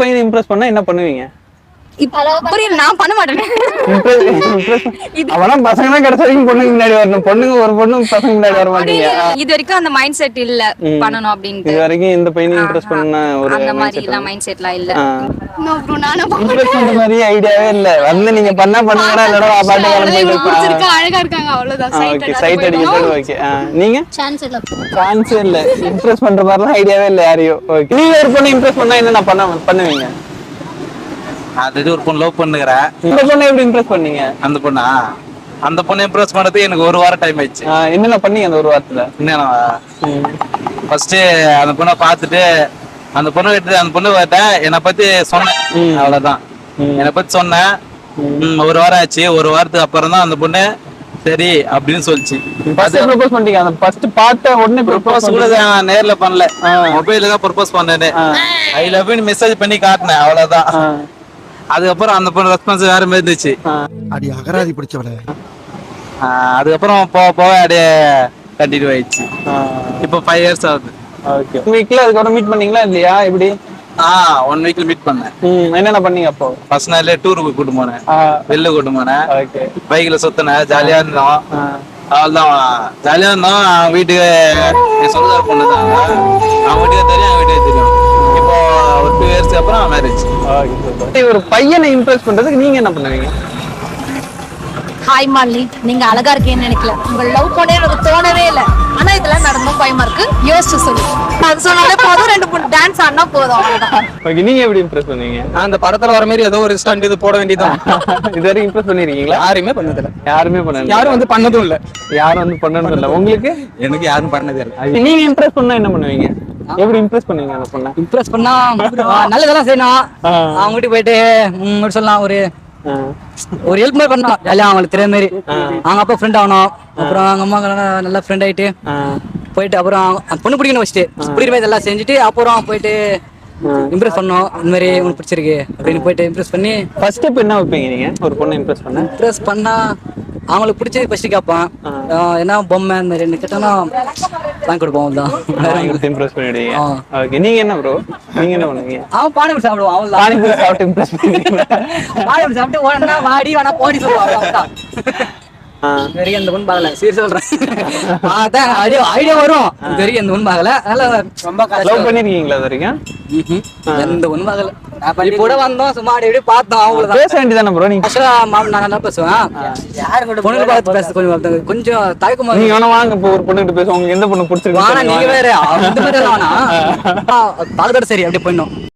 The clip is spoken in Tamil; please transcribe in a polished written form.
பையனை இம்ப்ரெஸ் பண்ணா என்ன பண்ணுவீங்க? புரியல, நான் பண்ண மாட்டேன். அவனா பசங்க தான் கடைசி வரைக்கும் பொண்ணுக்கு முன்னாடி வரணும். பொண்ணுங்க ஒரு பொண்ணு பசங்க முன்னாடி வர மாட்டீங்க. இது வரைக்கும் அந்த மைண்ட் செட் இல்ல பண்ணனும் அப்படின்ட்டு. இது வரைக்கும் இந்த பையனை இம்ப்ரெஸ் பண்ண ஒரு அந்த மாதிரி இல்ல மைண்ட் செட்லாம் இல்ல. நோ ப்ரோ, நானே இம்ப்ரெஸ் பண்ற மாதிரி ஐடியாவே இல்ல. வந்து நீங்க பண்ணா பண்ணுங்கடா, இல்லடா பாட்டு கிளம்பி புடிச்சிருக்கா, அழகா இருக்காங்க, அவ்வளவுதான். சைட் அடிக்கிறது. ஓகே. நீங்க சான்ஸ் இல்ல இம்ப்ரெஸ் பண்ற மாதிரிலாம் ஐடியாவே இல்ல யாரையும். ஓகே. நீங்க ஒரு பொண்ணை இம்ப்ரெஸ் பண்ணா என்ன பண்ணுவீங்க? அது ஒரு பொண்ணு லவ் பண்ணுகிறேன். இந்த பொண்ணை எப்படி இம்ப்ரெஸ் பண்ணீங்க? அந்த பொண்ணை இம்ப்ரெஸ் பண்ணது எனக்கு ஒரு வாரம் டைம் ஆயிடுச்சு. என்னென்ன பண்ணீங்க அந்த ஒரு வாரத்துல? என்னன்னா ஃபர்ஸ்ட் அந்த பொண்ணை பார்த்துட்டு அந்த பொண்ணு என்னை பத்தி சொன்னேன். அவ்வளவுதான், என்னை பத்தி சொன்னேன். ஒரு வாரம் ஆச்சு. ஒரு வாரத்துக்கு அப்புறம் தான் அந்த பொண்ணு சரி அப்படின்னு சொல்லிச்சு. ப்ரப்போஸ் பண்ணிட்டீங்க? அந்த ஃபர்ஸ்ட் பார்த்த உடனே ப்ரப்போஸ் கூட நேர்ல பண்ணல, மொபைல்ல தான் ப்ரப்போஸ் பண்ணேன். ஐ லவ் யூ மெசேஜ் பண்ணி காட்டினேன், அவ்வளவுதான். அதுக்கப்புறம் அந்த பொண்ணு ரெஸ்பான்ஸ் வேற மாதிரி இருந்துச்சு. அடி அகராதி பிடிச்சவளே. அதுக்கப்புறம் போக அப்படியே கண்டினியூ ஆயிடுச்சு. இப்போ 5 years ஆகுது. ஓகே. வீக்ல அதுக்கப்புறம் மீட் பண்ணீங்களா இல்லையா? எப்படி? 1 weekல மீட் பண்ணேன். என்னென்ன பண்ணீங்க அப்போ? ஃபர்ஸ்ட் நாள்ல டூருக்கு கூட்டு போனேன், வெளில கூட்டு போனேன். ஓகே. பைக்ல சுத்தினேன், ஜாலியா இருந்தோம். அவ்வளவுதான், ஜாலியா இருந்தோம். அவன் வீட்டுக்கு என் சொந்தக்கார பொண்ணு தான், அவன் வீட்டுக்கு தெரியும், அவன் வீட்டுக்கு தெரியும். இப்போ ஒரு 2 years அப்புறம் மேரேஜ். ஒரு பையனை இம்ப்ரெஸ் பண்றதுக்கு நீங்க என்ன பண்ணுவீங்க? ஹாய் மாலினி, நீங்க அழகா இருக்கேன்னு நினைக்கல. உங்க லவ் பண்ணே எனக்கு தோணவே இல்ல. ஆனா இதெல்லாம் நடந்தும் பயமா இருக்கு, யோசிச்சு சொல்லு. அது சொன்னாலே போதும், 2 டான்ஸ் ஆடினா போதும், அவ்வளவுதான். ஓகே. நீங்க எப்படி இம்ப்ரெஸ் பண்ணுவீங்க? அந்த படத்துல வர மாதிரி ஏதோ ஒரு ஸ்டண்ட் இது போட வேண்டியதான். இது வரைக்கும் இம்ப்ரெஸ் பண்ணிருக்கீங்களா? யாருமே பண்ணதில்ல. யாரும் வந்து பண்ணதும் இல்ல. யாரும் வந்து பண்ணதும் இல்ல. உங்களுக்கு? எனக்கு யாரும் பண்ணதே இல்ல. நீங்க இம்ப்ரெஸ் பண்ணா என்ன பண்ணுவீங்க? எப்படி இம்ப்ரெஸ் பண்ணுவீங்க அந்த பொண்ணை? இம்ப்ரெஸ் பண்ணா நல்லதெல்லாம் செய்யணும். அவங்க வீட்டுக்கு போயிட்டு சொல்லலாம், ஒரு ஹெல்ப் மாதிரி பண்ணணும். ஜாலியா அவங்களுக்கு தெரியாத மாதிரி. அவங்க அப்பா ஃப்ரெண்ட் ஆகணும். அப்புறம் அவங்க அம்மா நல்லா ஃப்ரெண்ட் ஆயிட்டு போயிட்டு அப்புறம் பொண்ணு பிடிக்கணும் வச்சுட்டு பிடிக்கிற மாதிரி எல்லாம் செஞ்சுட்டு அப்புறம் போயிட்டு இம்ப்ரெஸ் பண்ணோம். இந்த மாதிரி உனக்கு பிடிச்சிருக்கு அப்படின்னு போயிட்டு இம்ப்ரெஸ் பண்ணி. ஃபர்ஸ்ட் ஸ்டெப் என்ன வைப்பீங்க நீங்க ஒரு பொண்ணை இம்ப்ரெஸ் பண்ண? இம்ப்ரெஸ் பண்ணா அவங்களுக்கு பிடிச்சது ஃபர்ஸ்ட் கேட்பான். என்ன பொம்மை அந்த மாதிரி என்ன கேட்டோம்னா வாங்கி கொடுப்போம். தான் இம்ப்ரெஸ் பண்ணிடுவீங்க. ஓகே. நீங்க என்ன ப்ரோ, நீங்க என்ன பண்ணுவீங்க? அவன் பானிபூரி சாப்பிடுவான், அவன் பானிபூரி சாப்பிட்டு இம்ப்ரெஸ் பண்ணுவீங்க? பானிபூரி சாப்பிட்டு ஓடனா வாடி வேணா போடி சொல்லுவாங்க. வரைக்கும் அந்த பொண்ணு பார்க்கல, சீரியஸ் சொல்றேன். அதான் ஐடியா வரும். இது வரைக்கும் அந்த பொண்ணு பார்க்கல. அதனால ரொம்ப லவ் பண்ணிருக்கீங்களா இது வரைக்கும்? எந்த பொண்ணு பார்க்கல. கூட வந்தோம், சும்மா அப்படியே பார்த்தோம், அவ்வளவுதான். பேச வேண்டியதானே ப்ரோ? நீங்க நான் நல்லா பேசுவேன். பொண்ணு பார்த்து பேச கொஞ்சம் தயக்கமா. நீங்க வேணா வாங்க, இப்போ ஒரு பொண்ணுகிட்ட பேசுவோம். உங்களுக்கு எந்த பொண்ணு பிடிச்சிருக்கு? நீங்க வேற அந்த மாதிரி வேணா பாலக்காடு சரி அப்படி போயிடணும்.